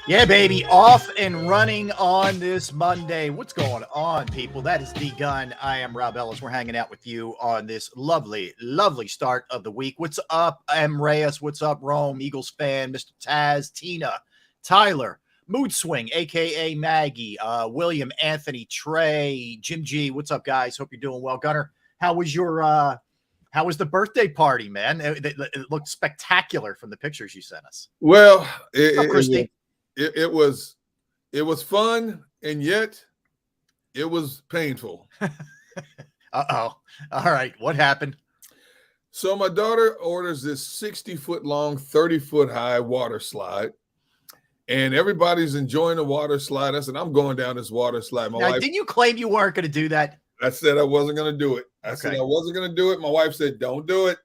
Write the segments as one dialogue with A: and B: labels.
A: Yeah, baby, off and running on this Monday. What's going on, people? That is The Gun. I am Rob Ellis. We're hanging out with you on this lovely, lovely start of the week. What's up, M. Reyes? What's up, Rome? Eagles fan, Mr. Taz, Tina, Tyler, Mood Swing, a.k.a. Maggie, William, Anthony, Trey, Jim G. What's up, guys? Hope you're doing well. Gunner, how was the birthday party, man? It looked spectacular from the pictures you sent us.
B: Well,
A: Christy?
B: It was fun, and yet it was painful.
A: Uh-oh. All right. What happened?
B: So my daughter orders this 60-foot long, 30-foot high water slide, and everybody's enjoying the water slide. I said, I'm going down this water slide.
A: Now, didn't you claim you weren't going to do that?
B: I said I wasn't going to do it. I said I wasn't going to do it. My wife said, don't do it.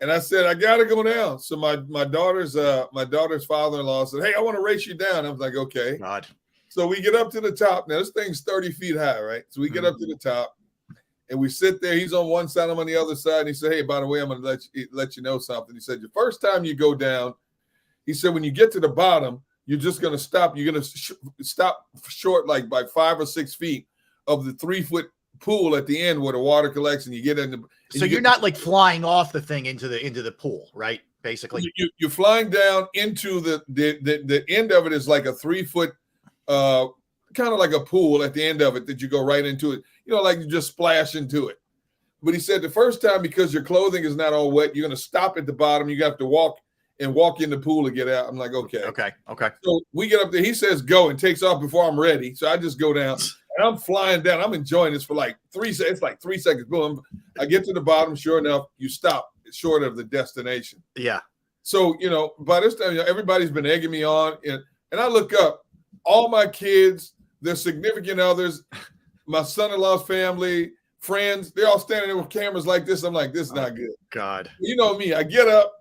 B: And I said, I got to go down. So my daughter's father-in-law said, hey, I want to race you down. I was like, okay.
A: God.
B: So we get up to the top. Now, this thing's 30 feet high, right? So we get up to the top, and we sit there. He's on one side, I'm on the other side. And he said, hey, by the way, I'm going to let you know something. He said, the first time you go down, he said, when you get to the bottom, you're just going to stop. You're going to stop short like by 5 or 6 feet of the 3-foot pool at the end where the water collects, and you get in the.
A: So you're not like flying off the thing into the pool, right? Basically,
B: you're flying down into the end of it is like a 3-foot, kind of like a pool at the end of it that you go right into it. You know, like you just splash into it. But he said the first time, because your clothing is not all wet, you're going to stop at the bottom. You have to walk in the pool to get out. I'm like, okay. So we get up there. He says go and takes off before I'm ready. So I just go down. And I'm flying down. I'm enjoying this for like 3 seconds. It's like 3 seconds. Boom. I get to the bottom. Sure enough, you stop short of the destination.
A: Yeah.
B: So, by this time, everybody's been egging me on. And I look up. All my kids, their significant others, my son-in-law's family, friends, they're all standing there with cameras like this. I'm like, this is not good.
A: God.
B: You know me. I get up,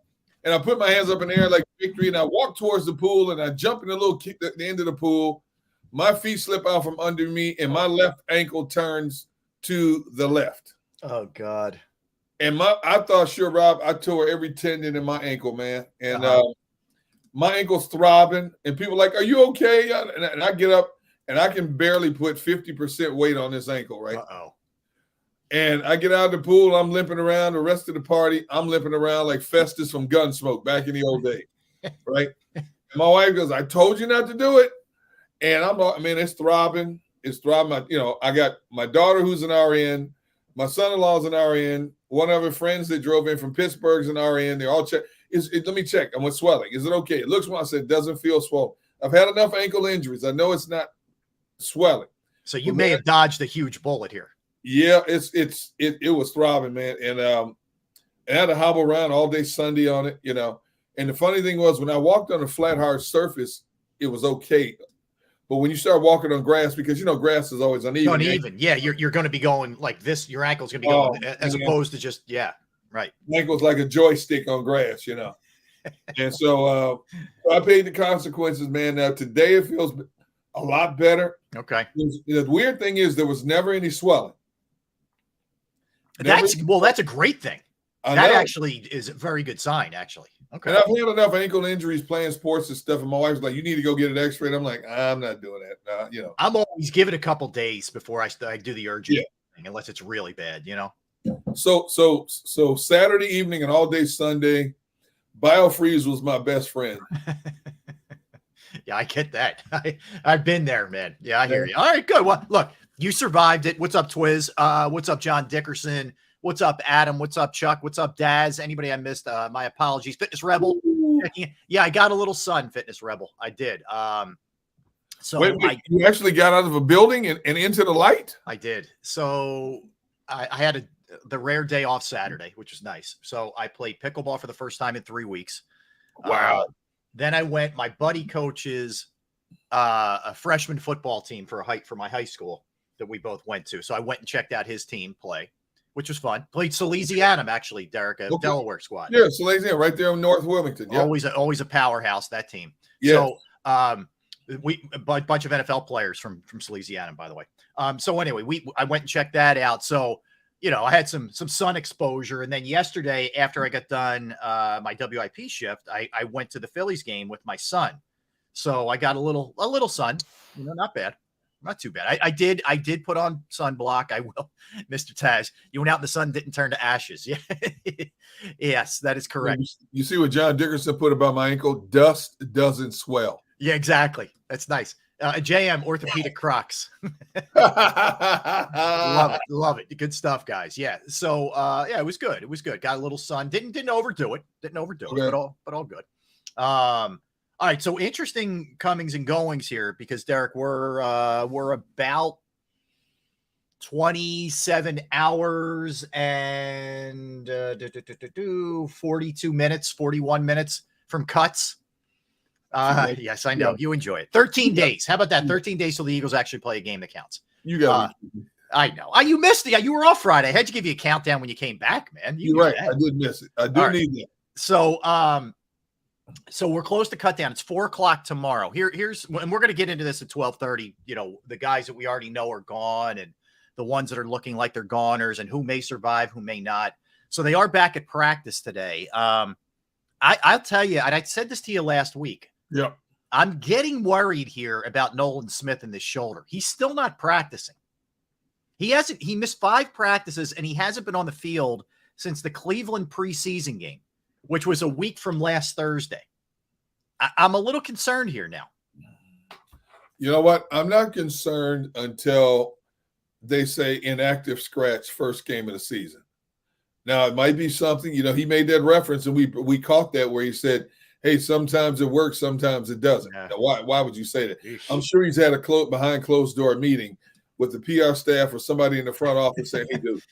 B: and I put my hands up in the air like victory, and I walk towards the pool, and I jump in the little kick at the end of the pool. My feet slip out from under me, and my left ankle turns to the left.
A: Oh, God.
B: And I thought, sure, Rob, I tore every tendon in my ankle, man. And my ankle's throbbing, and people are like, are you okay? And I get up, and I can barely put 50% weight on this ankle, right?
A: Uh-oh.
B: And I get out of the pool, I'm limping around. The rest of the party, I'm limping around like Festus from Gunsmoke back in the old day, right? And my wife goes, I told you not to do it. And it's throbbing. It's throbbing. I got my daughter who's an RN, my son-in-law's an RN, one of her friends that drove in from Pittsburgh's an RN. They're all check. Let me check. I'm with swelling. Is it okay? It looks well. I said, it doesn't feel swollen. I've had enough ankle injuries. I know it's not swelling.
A: So you may have dodged a huge bullet here.
B: Yeah, it was throbbing, man. And I had to hobble around all day Sunday on it, And the funny thing was, when I walked on a flat, hard surface, it was okay. But when you start walking on grass, because grass is always uneven.
A: Uneven, yeah. You're going to be going like this. Your ankle's going to be going as opposed to just right.
B: Ankle's like a joystick on grass, And so I paid the consequences, man. Now today it feels a lot better.
A: Okay.
B: The weird thing is there was never any swelling.
A: That's a great thing. That actually is a very good sign, actually. Okay.
B: And I've had enough ankle injuries playing sports and stuff, and my wife's like, you need to go get an x-ray. And I'm like, I'm not doing that.
A: I'm always give it a couple days before I do the urgent thing, unless it's really bad,
B: So Saturday evening and all day Sunday, BioFreeze was my best friend.
A: Yeah, I get that. I've been there, man. Yeah, I hear you. All right, good. Well, look, you survived it. What's up, Twiz? What's up, John Dickerson? What's up, Adam? What's up, Chuck? What's up, Daz? Anybody I missed? My apologies. Fitness Rebel. Yeah, I got a little sun, Fitness Rebel. I did. So
B: wait, you actually got out of a building and into the light?
A: I did. So I had the rare day off Saturday, which was nice. So I played pickleball for the first time in 3 weeks.
B: Wow.
A: Then I went, my buddy coaches a freshman football team for my high school that we both went to. So I went and checked out his team play, which was fun. Played Salesianum, actually, Derek, a Delaware squad.
B: Yeah, Salesianum, right there in North Wilmington. Yeah.
A: Always a powerhouse, that team.
B: Yeah.
A: So a bunch of NFL players from Salesianum, by the way. So anyway, I went and checked that out. So, I had some sun exposure. And then yesterday, after I got done my WIP shift, I went to the Phillies game with my son. So I got a little sun, not bad. Not too bad. I did put on sunblock. I will, Mr. Taz. You went out in the sun, didn't turn to ashes. Yeah. Yes, that is correct.
B: You see what John Dickerson put about my ankle? Dust doesn't swell.
A: Yeah, exactly. That's nice. JM orthopedic Crocs. Love it. Good stuff, guys. Yeah. So yeah, it was good. It was good. Got a little sun. Didn't overdo it. Didn't overdo it, but all good. All right, so interesting comings and goings here because Derek, we're about 27 hours and 42 minutes, 41 minutes from cuts. Yes, I know you enjoy it. 13 days. How about that? 13 days till the Eagles actually play a game that counts.
B: You got
A: I know. You missed it. You were off Friday. I had to give you a countdown when you came back, man.
B: You're right. I did miss it. I do need that.
A: So we're close to cut down. It's 4:00 tomorrow. Here's and we're going to get into this at 12:30. The guys that we already know are gone and the ones that are looking like they're goners and who may survive, who may not. So they are back at practice today. I'll tell you, and I said this to you last week.
B: Yeah.
A: I'm getting worried here about Nolan Smith and this shoulder. He's still not practicing. He missed 5 practices and he hasn't been on the field since the Cleveland preseason game, which was a week from last Thursday. I'm a little concerned here now.
B: You know what? I'm not concerned until they say inactive scratch first game of the season. Now, it might be something, he made that reference and we caught that where he said, hey, sometimes it works, sometimes it doesn't.
A: Yeah.
B: Now, why would you say that? I'm sure he's had a behind closed door meeting with the PR staff or somebody in the front office saying, hey, dude,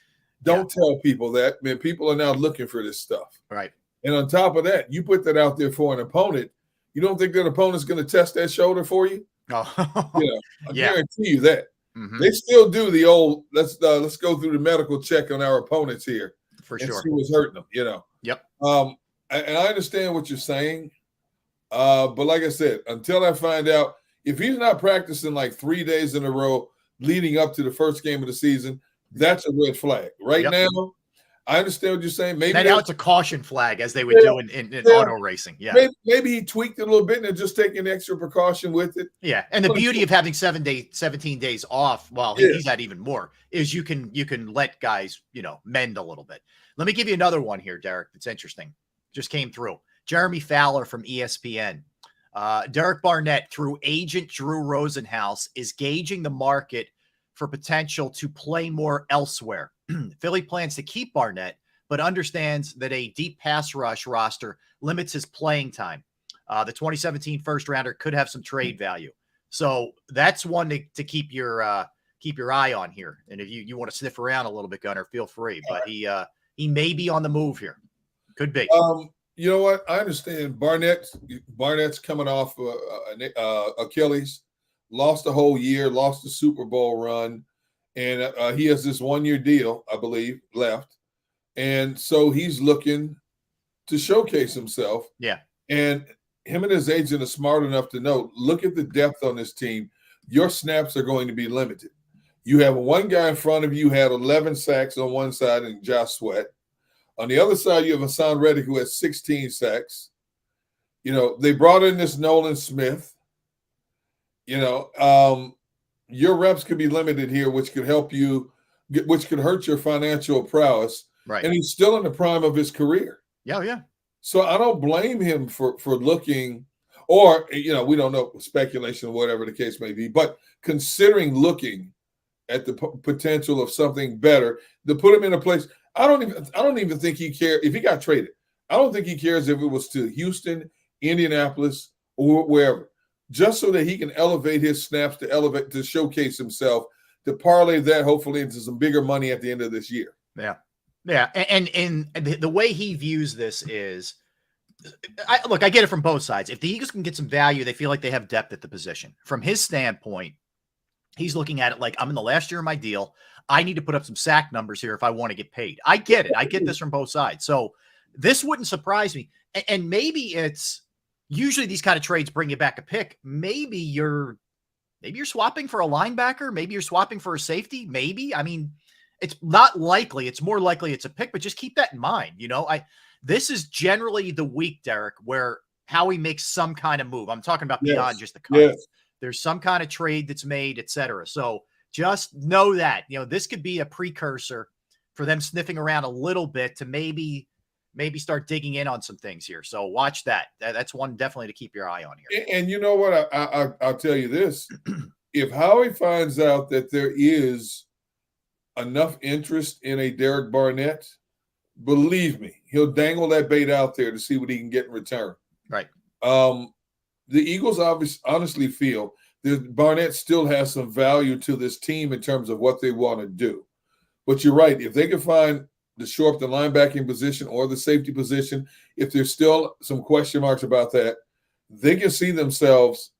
B: don't tell people that. Man, people are now looking for this stuff.
A: Right.
B: And on top of that, you put that out there for an opponent. You don't think that opponent's going to test that shoulder for you?
A: Oh,
B: I guarantee you that.
A: Mm-hmm.
B: They still do the old, let's go through the medical check on our opponents here.
A: For sure.
B: See what's hurting them,
A: Yep.
B: And I understand what you're saying. But like I said, until I find out, if he's not practicing like 3 days in a row leading up to the first game of the season, that's a red flag. Right now, I understand what you're saying. Maybe
A: now it's a caution flag, as they would do in auto racing. Yeah.
B: Maybe he tweaked it a little bit and they're just taking extra precaution with it.
A: Yeah. And the beauty of having 17 days off, he's had even more, is you can let guys, mend a little bit. Let me give you another one here, Derek. That's interesting. Just came through. Jeremy Fowler from ESPN. Derek Barnett, through agent Drew Rosenhaus, is gauging the market for potential to play more elsewhere. Philly plans to keep Barnett, but understands that a deep pass rush roster limits his playing time. The 2017 first rounder could have some trade value. So that's one to keep your eye on here. And if you want to sniff around a little bit, Gunner, feel free. But he may be on the move here. Could be.
B: You know what? I understand. Barnett's coming off Achilles, lost a whole year, lost the Super Bowl run, and he has this 1-year deal, I believe, left. And so he's looking to showcase himself.
A: Yeah.
B: And him and his agent are smart enough to know, look at the depth on this team. Your snaps are going to be limited. You have one guy in front of you who had 11 sacks on one side and Josh Sweat. On the other side, you have Hassan Reddick who has 16 sacks. They brought in this Nolan Smith. Your reps could be limited here, which could help you, which could hurt your financial prowess.
A: Right.
B: And he's still in the prime of his career.
A: Yeah.
B: So I don't blame him for looking, or, we don't know, speculation, whatever the case may be, but considering looking at the potential of something better to put him in a place. I don't even think he cares if he got traded. I don't think he cares if it was to Houston, Indianapolis, or wherever, just so that he can elevate his snaps to showcase himself, to parlay that hopefully into some bigger money at the end of this year.
A: Yeah. Yeah. And the way he views this is, I get it from both sides. If the Eagles can get some value, they feel like they have depth at the position. From his standpoint, he's looking at it like, I'm in the last year of my deal. I need to put up some sack numbers here if I want to get paid. I get it. I get this from both sides. So this wouldn't surprise me. And maybe it's usually these kind of trades bring you back a pick. Maybe you're swapping for a linebacker. Maybe you're swapping for a safety. Maybe. I mean, it's not likely. It's more likely it's a pick, but just keep that in mind. This is generally the week, Derek, where Howie makes some kind of move. I'm talking about beyond just the cut.
B: Yes.
A: There's some kind of trade that's made, etc. So just know that, this could be a precursor for them sniffing around a little bit to maybe start digging in on some things here. So watch that. That's one definitely to keep your eye on here.
B: And you know what? I'll tell you this. If Howie finds out that there is enough interest in a Derek Barnett, believe me, he'll dangle that bait out there to see what he can get in return.
A: Right.
B: The Eagles honestly feel that Barnett still has some value to this team in terms of what they want to do. But you're right. If they can find to shore up the linebacking position or the safety position, if there's still some question marks about that, they can see themselves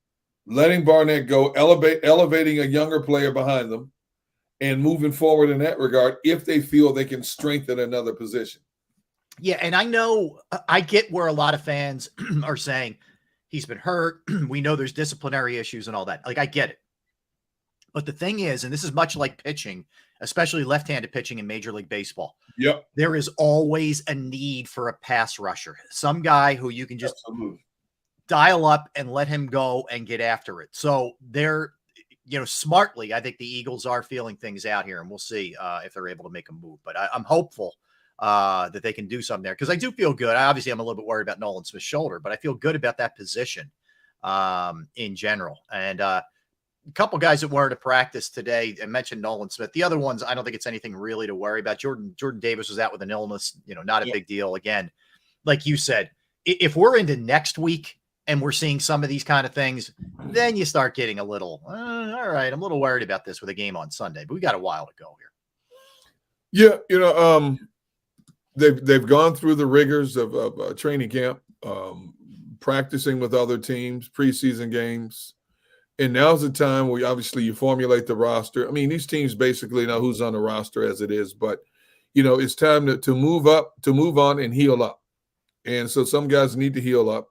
B: letting Barnett go, elevating a younger player behind them, and moving forward in that regard if they feel they can strengthen another position.
A: Yeah, and I get where a lot of fans are saying he's been hurt. We know there's disciplinary issues and all that. Like, I get it. But the thing is, and this is much like pitching, especially left-handed pitching in Major League Baseball.
B: Yep.
A: There is always a need for a pass rusher. Some guy who you can just dial up and let him go and get after it. So they're, smartly, I think the Eagles are feeling things out here, and we'll see if they're able to make a move. But I'm hopeful that they can do something there, because I do feel good. Obviously, I'm a little bit worried about Nolan Smith's shoulder, but I feel good about that position in general. And a couple guys that weren't at practice today, I mentioned Nolan Smith. The other ones, I don't think it's anything really to worry about. Jordan Davis was out with an illness, not a big deal. Again, like you said, if we're into next week and we're seeing some of these kind of things, then you start getting a little, all right, I'm a little worried about this with a game on Sunday, but we got a while to go
B: Yeah,
A: here.
B: they've gone through the rigors of training camp, practicing with other teams, preseason games. And now's the time where obviously you formulate the roster. I mean, these teams basically know who's on the roster as it is, but it's time to move up, to move on and heal up. And so some guys need to heal up,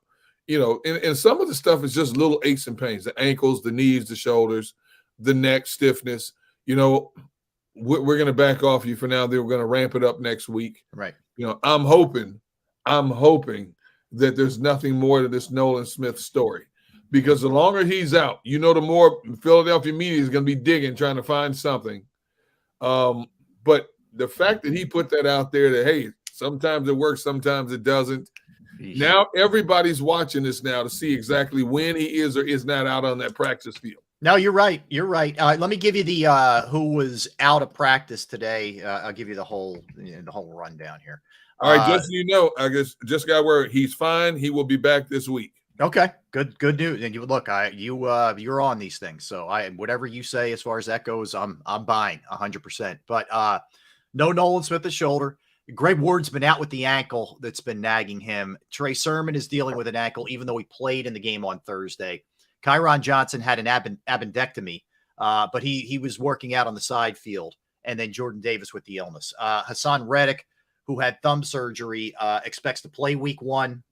B: and some of the stuff is just little aches and pains, the ankles, the knees, the shoulders, the neck stiffness. We're going to back off you for now. Then we're going to ramp it up next week.
A: Right.
B: I'm hoping that there's nothing more to this Nolan Smith story. Because the longer he's out, the more Philadelphia media is going to be digging, trying to find something. But the fact that he put that out there that, hey, sometimes it works, sometimes it doesn't. Now everybody's watching this now to see exactly when he is or is not out on that practice field.
A: No, you're right. You're right. Let me give you the who was out of practice today. I'll give you the whole rundown here.
B: All right, just so you know, I guess just got word he's fine. He will be back this week.
A: Okay, good news. And you're on these things, so whatever you say as far as that goes, I'm buying 100%. But no Nolan Smith the shoulder. Greg Ward's been out with the ankle that's been nagging him. Trey Sermon is dealing with an ankle, even though he played in the game on Thursday. Kyron Johnson had an appendectomy, but he was working out on the side field. And then Jordan Davis with the illness. Hassan Reddick, who had thumb surgery, expects to play week 1.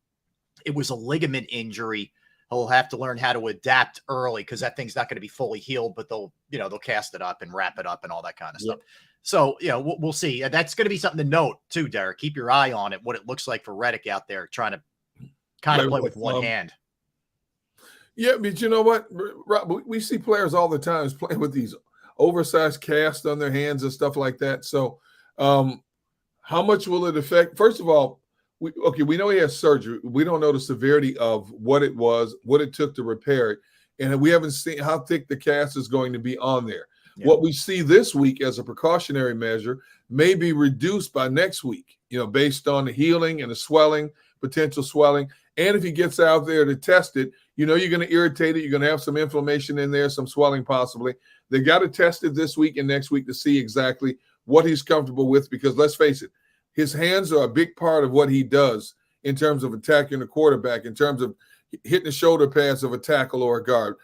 A: It was a ligament injury. He'll have to learn how to adapt early because that thing's not going to be fully healed, but they'll cast it up and wrap it up and all that kind of stuff. So, we'll see. That's going to be something to note too, Derek. Keep your eye on it, what it looks like for Reddick out there trying to kind of play with one hand.
B: Yeah, but you know what, Rob, we see players all the time playing with these oversized casts on their hands and stuff like that. So how much will it affect? First of all, we know he has surgery. We don't know the severity of what it was, what it took to repair it. And we haven't seen how thick the cast is going to be on there. Yeah. What we see this week as a precautionary measure may be reduced by next week, based on the healing and the swelling, potential swelling. And if he gets out there to test it, you're going to irritate it. You're going to have some inflammation in there, some swelling possibly. They got to test it this week and next week to see exactly what he's comfortable with, because let's face it, his hands are a big part of what he does in terms of attacking the quarterback, in terms of hitting the shoulder pads of a tackle or a guard,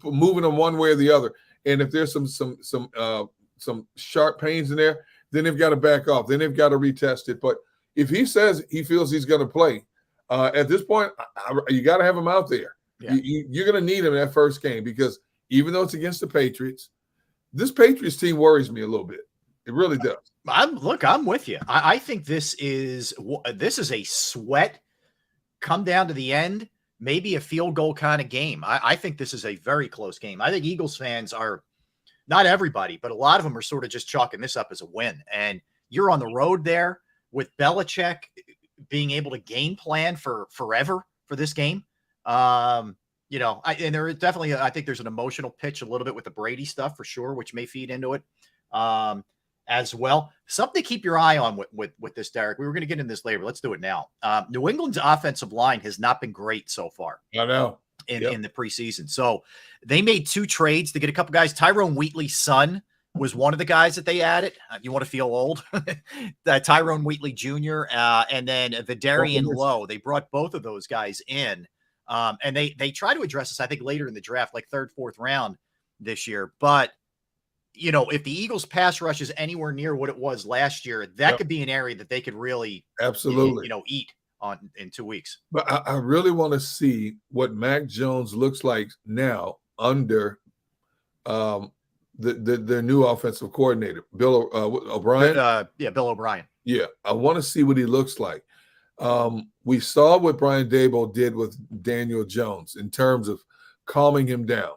B: moving them one way or the other. And if there's some sharp pains in there, then they've got to back off. Then they've got to retest it. But if he says he feels he's going to play, at this point, you got to have him out there. Yeah. You're going to need him in that first game, because even though it's against the Patriots, this Patriots team worries me a little bit. It really does. I'm
A: with you. I think this is a sweat come down to the end, maybe a field goal kind of game. I think this is a very close game. I think Eagles fans are, not everybody, but a lot of them are sort of just chalking this up as a win. And you're on the road there with Belichick being able to game plan for forever for this game. You know, and there is definitely, I think there's an emotional pitch a little bit with the Brady stuff for sure, which may feed into it as well. Something to keep your eye on with this, Derek. We were going to get into this later. Let's do it now. New England's offensive line has not been great so far.
B: I know.
A: In the preseason. So they made 2 trades to get a couple guys. Tyrone Wheatley's son was one of the guys that they added. You want to feel old? Tyrone Wheatley Jr. And then Vidarian Lowe. They brought both of those guys in. And they try to address this, I think, later in the draft, like 3rd, 4th round this year. But, you know, if the Eagles pass rush is anywhere near what it was last year, that could be an area that they could really,
B: absolutely,
A: you know, eat on in 2 weeks.
B: But I really want to see what Mac Jones looks like now under their new offensive coordinator, Bill O'Brien.
A: Bill O'Brien.
B: Yeah, I want to see what he looks like. We saw what Brian Daboll did with Daniel Jones in terms of calming him down,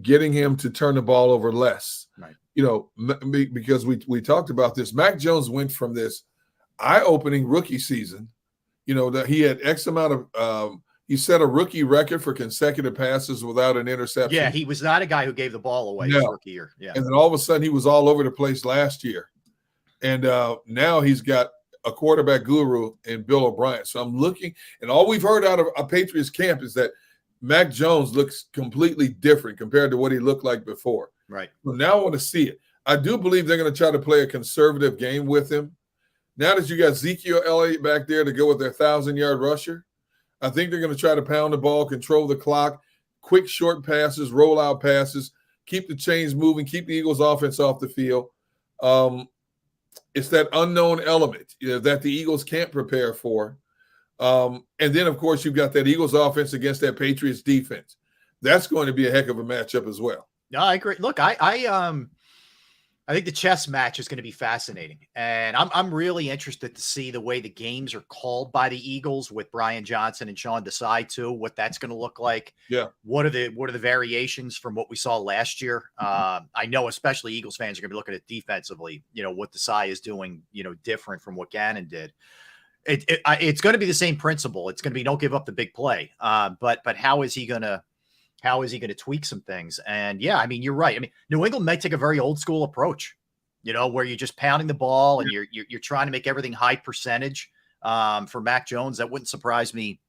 B: getting him to turn the ball over less.
A: Right.
B: You know, because we talked about this. Mac Jones went from this eye-opening rookie season, you know, that he had X amount of he set a rookie record for consecutive passes without an interception.
A: Yeah, he was not a guy who gave the ball away his rookie year. Yeah.
B: And then all of a sudden he was all over the place last year. And now he's got a quarterback guru in Bill O'Brien. So I'm looking, and all we've heard out of a Patriots camp is that Mac Jones looks completely different compared to what he looked like before.
A: Right.
B: So now I want to see it. I do believe they're going to try to play a conservative game with him. Now that you got Ezekiel Elliott back there to go with their 1,000-yard rusher, I think they're going to try to pound the ball, control the clock, quick short passes, rollout passes, keep the chains moving, keep the Eagles offense off the field. It's that unknown element, you know, that the Eagles can't prepare for. And then, of course, you've got that Eagles offense against that Patriots defense. That's going to be a heck of a matchup as well.
A: No, I agree. Look, I think the chess match is going to be fascinating, and I'm really interested to see the way the games are called by the Eagles with Brian Johnson and Sean Desai too. What that's going to look like.
B: Yeah.
A: What are the variations from what we saw last year? I know especially Eagles fans are going to be looking at defensively. You know what Desai is doing. You know, different from what Gannon did. It's going to be the same principle. It's going to be don't give up the big play. But how is he going to tweak some things? And yeah, I mean, you're right. I mean, New England might take a very old school approach, you know, where you're just pounding the ball and you're trying to make everything high percentage for Mac Jones. That wouldn't surprise me,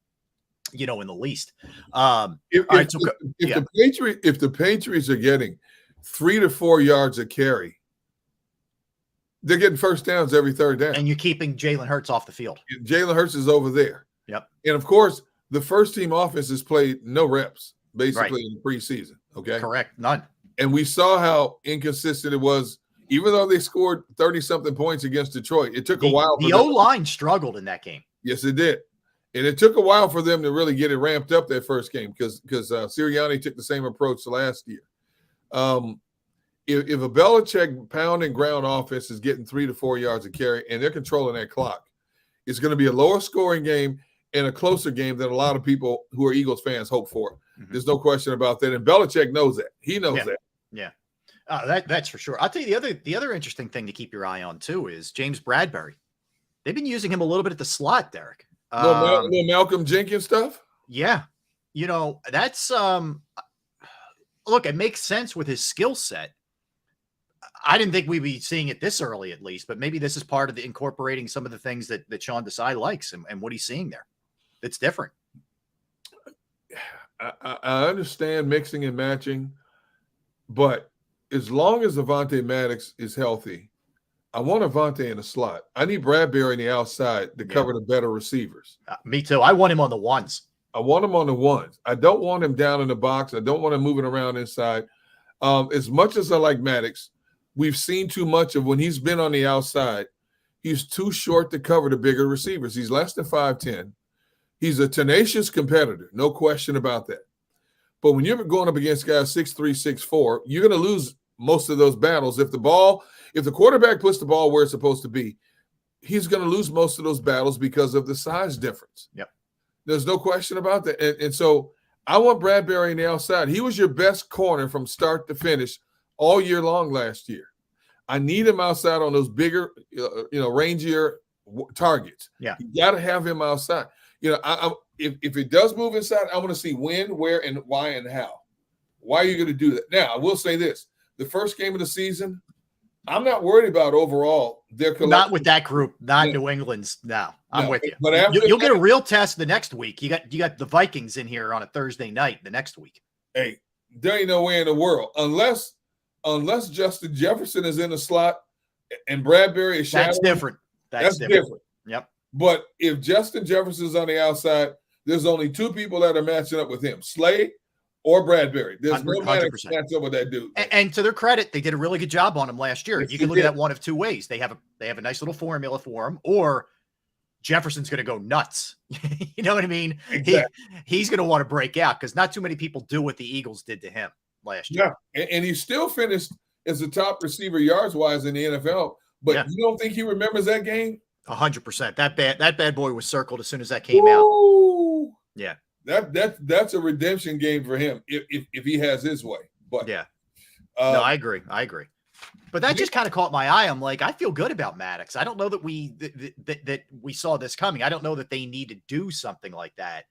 A: you know, in the least.
B: If the Patriots are getting 3 to 4 yards a carry, they're getting first downs every third down.
A: And you're keeping Jalen Hurts off the field.
B: Jalen Hurts is over there.
A: Yep.
B: And of course, the first team offense has played no reps basically in the preseason. Okay.
A: Correct. None.
B: And we saw how inconsistent it was, even though they scored 30-something points against Detroit. It took a while.
A: The O-line struggled in that game.
B: Yes, it did. And it took a while for them to really get it ramped up that first game because Sirianni took the same approach last year. If a Belichick pound and ground offense is getting 3 to 4 yards a carry and they're controlling that clock, it's going to be a lower scoring game and a closer game than a lot of people who are Eagles fans hope for. Mm-hmm. There's no question about that. And Belichick knows that. He knows that.
A: Yeah. That's for sure. I'll tell you the other interesting thing to keep your eye on too is James Bradbury. They've been using him a little bit at the slot, Derek.
B: Little Malcolm Jenkins stuff?
A: Yeah. You know, that's look, it makes sense with his skill set. I didn't think we'd be seeing it this early, at least, but maybe this is part of the incorporating some of the things that Sean Desai likes and what he's seeing there. It's different.
B: I understand mixing and matching, but as long as Avonte Maddox is healthy, I want Avonte in the slot. I need Bradbury on the outside to cover the better receivers.
A: Me too. I want him on the ones.
B: I want him on the ones. I don't want him down in the box. I don't want him moving around inside. As much as I like Maddox, we've seen too much of when he's been on the outside. He's too short to cover the bigger receivers. He's less than 5'10". He's a tenacious competitor, no question about that. But when you're going up against guys 6'3", 6'4", you're going to lose most of those battles. If the quarterback puts the ball where it's supposed to be, he's going to lose most of those battles because of the size difference.
A: Yep.
B: There's no question about that. And so I want Bradbury on the outside. He was your best corner from start to finish all year long last year. I need him outside on those bigger, rangier targets.
A: Yeah.
B: You got to have him outside. If it does move inside, I want to see when, where, and why and how. Why are you going to do that? Now, I will say this. The first game of the season, I'm not worried about overall.
A: Not with that group, not New England's. No, I'm with you.
B: But
A: you'll get a real test the next week. You got the Vikings in here on a Thursday night the next week.
B: Hey, there ain't no way in the world. Unless Justin Jefferson is in the slot and Bradbury is shadowing.
A: That's different. That's different. Yep.
B: But if Justin Jefferson's on the outside, there's only two people that are matching up with him, Slay or Bradbury. There's no man that can match up with that dude.
A: And to their credit, they did a really good job on him last year. You can look at that one of two ways. They have a nice little formula for him, or Jefferson's going to go nuts. You know what I mean?
B: Exactly.
A: He's going to want to break out because not too many people do what the Eagles did to him last year.
B: Yeah, and he still finished as the top receiver yards-wise in the NFL. But you don't think he remembers that game?
A: 100%. That bad boy was circled as soon as that came out. Yeah.
B: That's a redemption game for him if he has his way. But
A: no, I agree. But that just kind of caught my eye. I'm like, I feel good about Maddox. I don't know that we saw this coming. I don't know that they need to do something like that.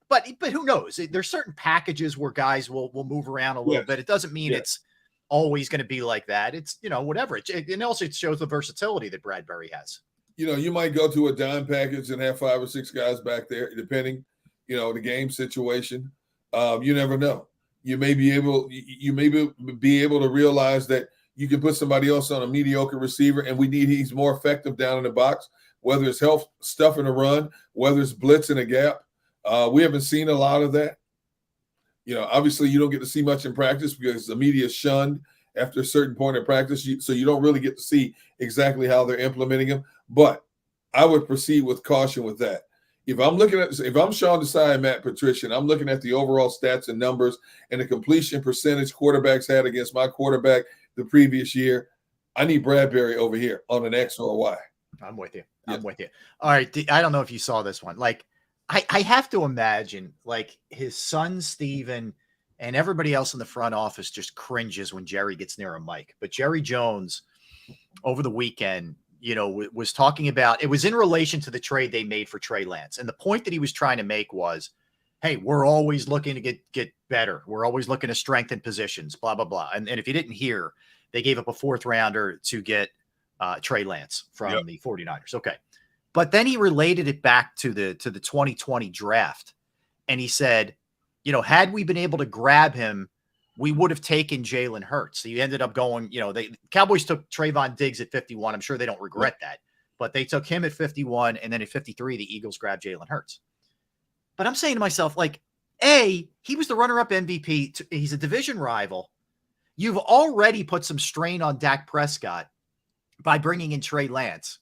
A: But who knows? There's certain packages where guys will move around a little bit. It doesn't mean it's always going to be like that. It's whatever. And also it shows the versatility that Bradbury has.
B: You might go to a dime package and have 5 or 6 guys back there, depending, the game situation. You never know. You may be able to realize that you can put somebody else on a mediocre receiver, and he's more effective down in the box, whether it's help stuffing a run, whether it's blitzing a gap. We haven't seen a lot of that. Obviously you don't get to see much in practice because the media is shunned after a certain point in practice. So you don't really get to see exactly how they're implementing them. But I would proceed with caution with that. If I'm Sean Desai and Matt Patricia, and I'm looking at the overall stats and numbers and the completion percentage quarterbacks had against my quarterback the previous year, I need Bradbury over here on an X or a Y.
A: I'm with you. I'm with you. All right. I don't know if you saw this one. Like, I have to imagine like his son, Steven, and everybody else in the front office just cringes when Jerry gets near a mic. But Jerry Jones over the weekend, was talking about, it was in relation to the trade they made for Trey Lance. And the point that he was trying to make was, hey, we're always looking to get better. We're always looking to strengthen positions, blah, blah, blah. And if you didn't hear, they gave up a 4th rounder to get Trey Lance from the 49ers. Okay. But then he related it back to the 2020 draft. And he said, had we been able to grab him, we would have taken Jalen Hurts. So you ended up going, the Cowboys took Trayvon Diggs at 51. I'm sure they don't regret that, but they took him at 51. And then at 53, the Eagles grabbed Jalen Hurts. But I'm saying to myself, like, he was the runner-up MVP. He's a division rival. You've already put some strain on Dak Prescott by bringing in Trey Lance.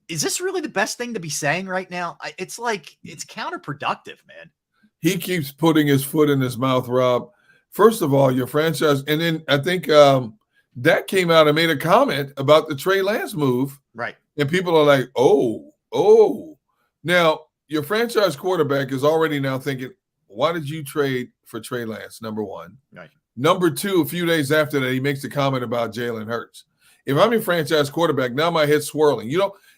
A: Is this really the best thing to be saying right now? It's like, it's counterproductive, man.
B: He keeps putting his foot in his mouth, Rob. First of all, your franchise, and then I think Dak came out and made a comment about the Trey Lance move.
A: Right.
B: And people are like, oh. Now, your franchise quarterback is already now thinking, why did you trade for Trey Lance, number one?
A: Right.
B: Number two, a few days after that, he makes a comment about Jalen Hurts. If I'm a franchise quarterback, now my head's swirling.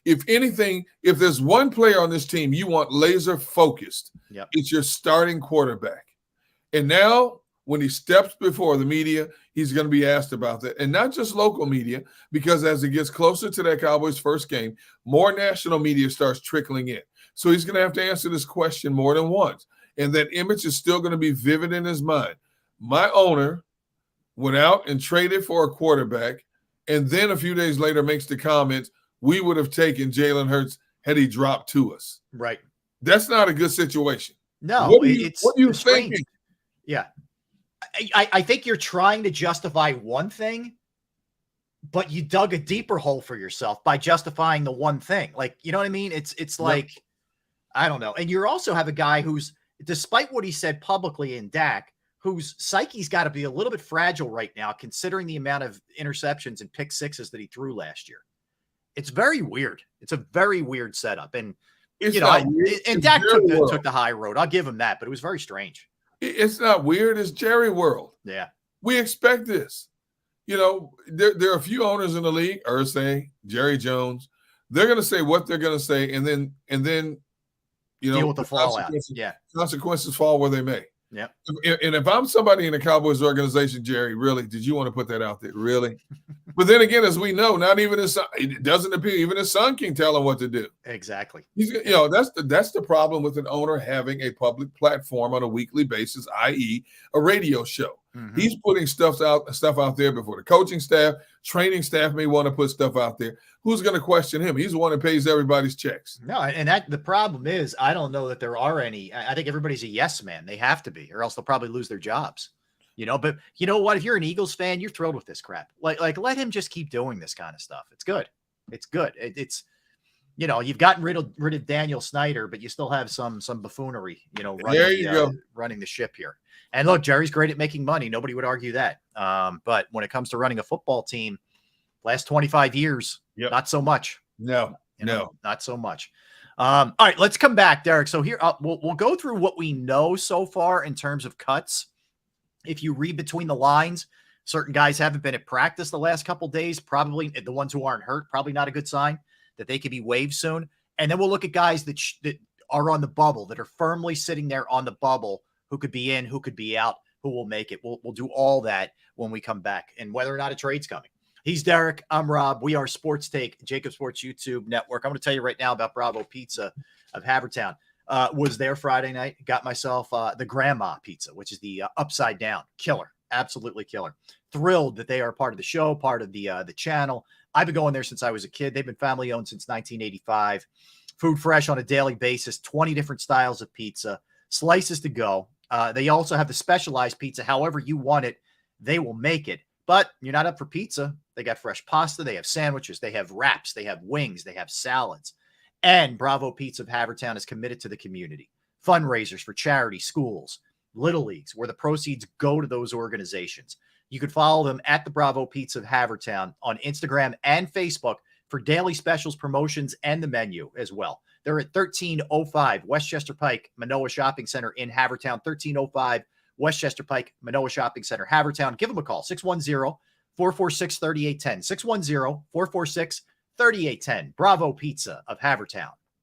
B: If anything, if there's one player on this team you want laser focused, it's your starting quarterback. And now when he steps before the media, he's going to be asked about that. And not just local media, because as it gets closer to that Cowboys first game, more national media starts trickling in. So he's going to have to answer this question more than once. And that image is still going to be vivid in his mind. My owner went out and traded for a quarterback, and then a few days later makes the comments, we would have taken Jalen Hurts had he dropped to us.
A: Right.
B: That's not a good situation.
A: No,
B: what are you thinking?
A: Yeah. I think you're trying to justify one thing, but you dug a deeper hole for yourself by justifying the one thing. Like, you know what I mean? It's like, I don't know. And you also have a guy who's, despite what he said publicly in Dak, whose psyche's got to be a little bit fragile right now, considering the amount of interceptions and pick sixes that he threw last year. It's very weird. It's a very weird setup. And
B: It's
A: you know,
B: not weird.
A: and
B: It's
A: Dak
B: Jerry World.
A: took the high road. I'll give him that, but it was very strange.
B: It's not weird. It's Jerry World.
A: Yeah.
B: We expect this. You know, there are a few owners in the league, Irsay, Jerry Jones. They're going to say what they're going to say, and then you know,
A: deal with the fallout. Yeah.
B: Consequences fall where they may.
A: Yeah.
B: And if I'm somebody in the Cowboys organization, Jerry, really, did you want to put that out there? Really? But then again, as we know, not even his son, it doesn't appear even his son can tell him what to do.
A: Exactly.
B: He's, you know, that's the problem with an owner having a public platform on a weekly basis, i.e., a radio show.
A: Mm-hmm.
B: He's putting stuff out there before the coaching staff, training staff may want to put stuff out there. Who's going to question him? He's the one that pays everybody's checks.
A: No, and that the problem is, I don't know that there are any. I think everybody's a yes man. They have to be, or else they'll probably lose their jobs. You know, but you know what? If you're an Eagles fan, you're thrilled with this crap. Like let him just keep doing this kind of stuff. It's good. It's good. It's you know, you've gotten rid of Daniel Snyder, but you still have some buffoonery. You know, running the ship here. And look, Jerry's great at making money. Nobody would argue that. But when it comes to running a football team, last 25 years, not so much.
B: No,
A: not so much. All right, let's come back, Derek. So here, we'll go through what we know so far in terms of cuts. If you read between the lines, certain guys haven't been at practice the last couple of days. Probably the ones who aren't hurt, probably not a good sign that they could be waived soon. And then we'll look at guys that are on the bubble, that are firmly sitting there on the bubble, who could be in, who could be out, who will make it. We'll do all that when we come back, and whether or not a trade's coming. He's Derek. I'm Rob. We are Sports Take, JAKIB Sports YouTube Network. I'm going to tell you right now about Bravo Pizza of Havertown. Was there Friday night. Got myself the grandma pizza, which is the upside down. Killer. Absolutely killer. Thrilled that they are part of the show, part of the channel. I've been going there since I was a kid. They've been family owned since 1985. Food fresh on a daily basis. 20 different styles of pizza. Slices to go. They also have the specialized pizza. However you want it, they will make it. But you're not up for pizza. They got fresh pasta. They have sandwiches. They have wraps. They have wings. They have salads. And Bravo Pizza of Havertown is committed to the community. Fundraisers for charity, schools, little leagues, where the proceeds go to those organizations. You can follow them at the Bravo Pizza of Havertown on Instagram and Facebook for daily specials, promotions, and the menu as well. They're at 1305 Westchester Pike, Manoa Shopping Center in Havertown. 1305 Westchester Pike, Manoa Shopping Center, Havertown. Give them a call, 610-446-3810. 610-446-3810. Bravo Pizza of Havertown.